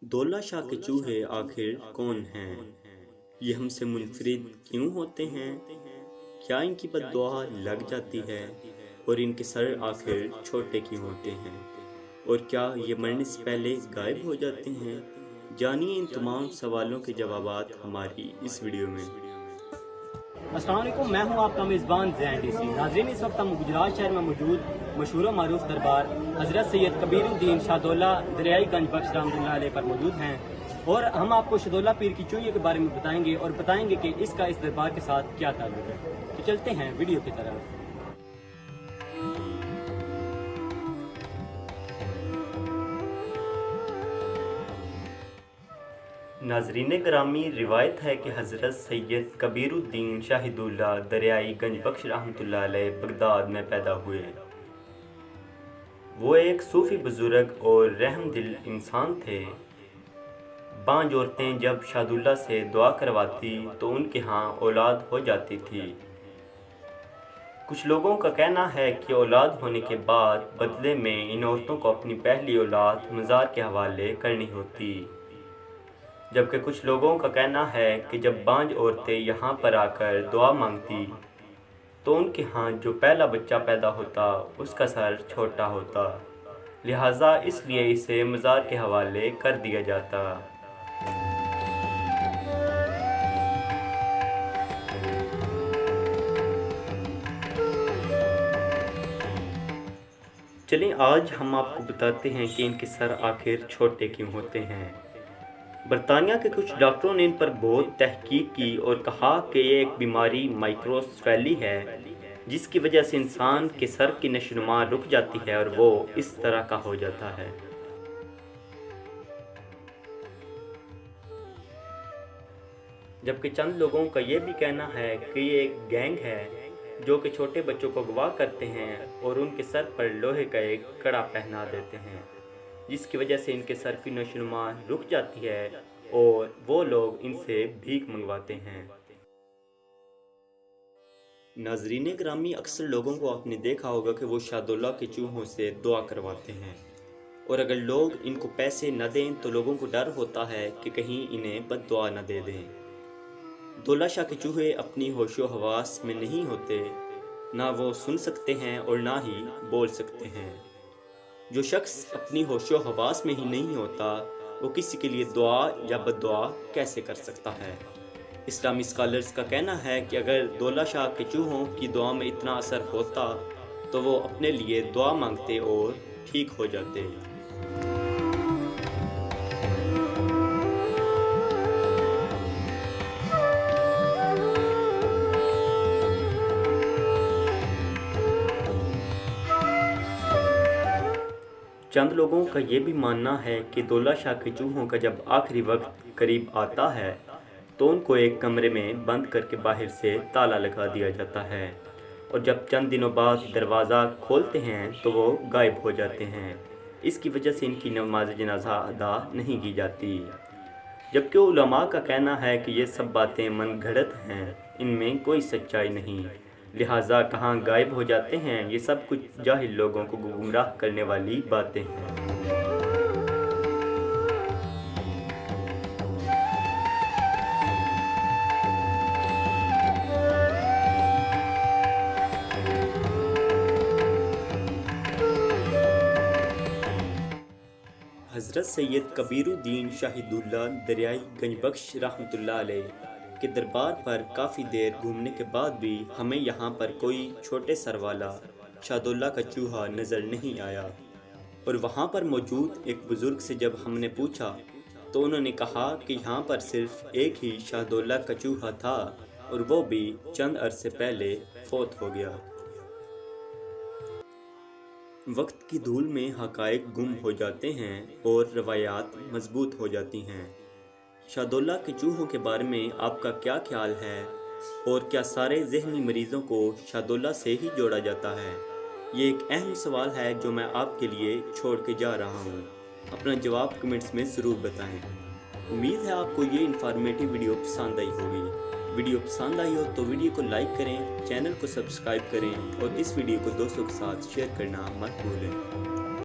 दौला शाह के चूहे आखिर कौन हैं? ये हमसे मुनफरिद क्यों होते हैं? क्या इनकी बद्दुआ लग जाती है? और इनके सर आखिर छोटे क्यों होते हैं? और क्या ये मरने से पहले गायब हो जाते हैं? जानिए इन तमाम सवालों के जवाबात हमारी इस वीडियो में। अस्सलाम वालेकुम, मैं हूं आपका मेज़बान ज़ैन डीसी। नाज़रीन, इस वक्त हम गुजरात शहर में मौजूद मशहूर और मारूफ दरबार हज़रत सैयद कबीरुद्दीन शाहदौला दरियाई गंज बख्श रहमतुल्लाह अलैह पर मौजूद हैं और हम आपको शाहदौला पीर की चूहिया के बारे में बताएंगे और बताएंगे कि इसका इस दरबार के साथ क्या ताल्लुक है। तो चलते हैं वीडियो की तरफ। नाज़रीन ग्रामी, रिवायत है कि हज़रत सैयद कबीरुद्दीन शाहिदुल्ला दरियाई गंज बख्श रहमतुल्लाह अलैह बगदाद में पैदा हुए। वो एक सूफ़ी बुज़ुर्ग और रहमदिल इंसान थे। बांझ औरतें जब शाहदुल्ला से दुआ करवाती तो उनके यहाँ औलाद हो जाती थी। कुछ लोगों का कहना है कि औलाद होने के बाद बदले में इन औरतों को अपनी पहली औलाद मज़ार के हवाले करनी होती, जबकि कुछ लोगों का कहना है कि जब बांझ औरतें यहाँ पर आकर दुआ मांगती तो उनके यहाँ जो पहला बच्चा पैदा होता उसका सर छोटा होता, लिहाजा इसलिए इसे मज़ार के हवाले कर दिया जाता। चलें आज हम आपको बताते हैं कि इनके सर आखिर छोटे क्यों होते हैं। बरतानिया के कुछ डॉक्टरों ने इन पर बहुत तहकीक की और कहा कि ये एक बीमारी माइक्रोसेफेली है, जिसकी वजह से इंसान के सर की नशोनुमा रुक जाती है और वो इस तरह का हो जाता है। जबकि चंद लोगों का ये भी कहना है कि ये एक गैंग है जो कि छोटे बच्चों को अगवा करते हैं और उनके सर पर लोहे का एक कड़ा पहना देते हैं, जिसकी वजह से इनके सर की नशोनुमा रुक जाती है और वो लोग इनसे भीख मंगवाते हैं। नाज़रीन ग्रामी, अक्सर लोगों को आपने देखा होगा कि वो शाहदौला के चूहों से दुआ करवाते हैं और अगर लोग इनको पैसे न दें तो लोगों को डर होता है कि कहीं इन्हें बद्दुआ न दे दें। दौला शाह के चूहे अपनी होशो हवास में नहीं होते, ना वो सुन सकते हैं और ना ही बोल सकते हैं। जो शख्स अपनी होशो हवास में ही नहीं होता वो किसी के लिए दुआ या बद्दुआ कैसे कर सकता है। इस्लामी स्कॉलर्स का कहना है कि अगर दौला शाह के चूहों की दुआ में इतना असर होता तो वो अपने लिए दुआ मांगते और ठीक हो जाते। चंद लोगों का ये भी मानना है कि दौला शाह के चूहों का जब आखिरी वक्त करीब आता है तो उनको एक कमरे में बंद करके बाहर से ताला लगा दिया जाता है और जब चंद दिनों बाद दरवाज़ा खोलते हैं तो वो गायब हो जाते हैं। इसकी वजह से इनकी नमाज जनाजा अदा नहीं की जाती, जबकि उलमा का कहना है कि ये सब बातें मनगढ़ंत हैं, इनमें कोई सच्चाई नहीं। लिहाजा कहाँ गायब हो जाते हैं, ये सब कुछ जाहिल लोगों को गुमराह करने वाली बातें हैं। हज़रत सैयद कबीरुद्दीन शाहिदुल्ला दरियाई गंज बख्श रहमतुल्लाह अलैह के दरबार पर काफ़ी देर घूमने के बाद भी हमें यहाँ पर कोई छोटे सर वाला शाहदौला का चूहा नज़र नहीं आया और वहाँ पर मौजूद एक बुज़ुर्ग से जब हमने पूछा तो उन्होंने कहा कि यहाँ पर सिर्फ एक ही शाहदौला का चूहा था और वो भी चंद अरसे पहले फौत हो गया। वक्त की धूल में हक़ाइक़ गुम हो जाते हैं और रवायात मजबूत हो जाती हैं। शाहदौला के चूहों के बारे में आपका क्या ख्याल है और क्या सारे ज़हनी मरीज़ों को शाहदौला से ही जोड़ा जाता है? ये एक अहम सवाल है जो मैं आपके लिए छोड़ के जा रहा हूँ। अपना जवाब कमेंट्स में ज़रूर बताएं। उम्मीद है आपको ये इन्फॉर्मेटिव वीडियो पसंद आई होगी। वीडियो पसंद आई हो तो वीडियो को लाइक करें, चैनल को सब्सक्राइब करें और इस वीडियो को दोस्तों के साथ शेयर करना मत भूलें।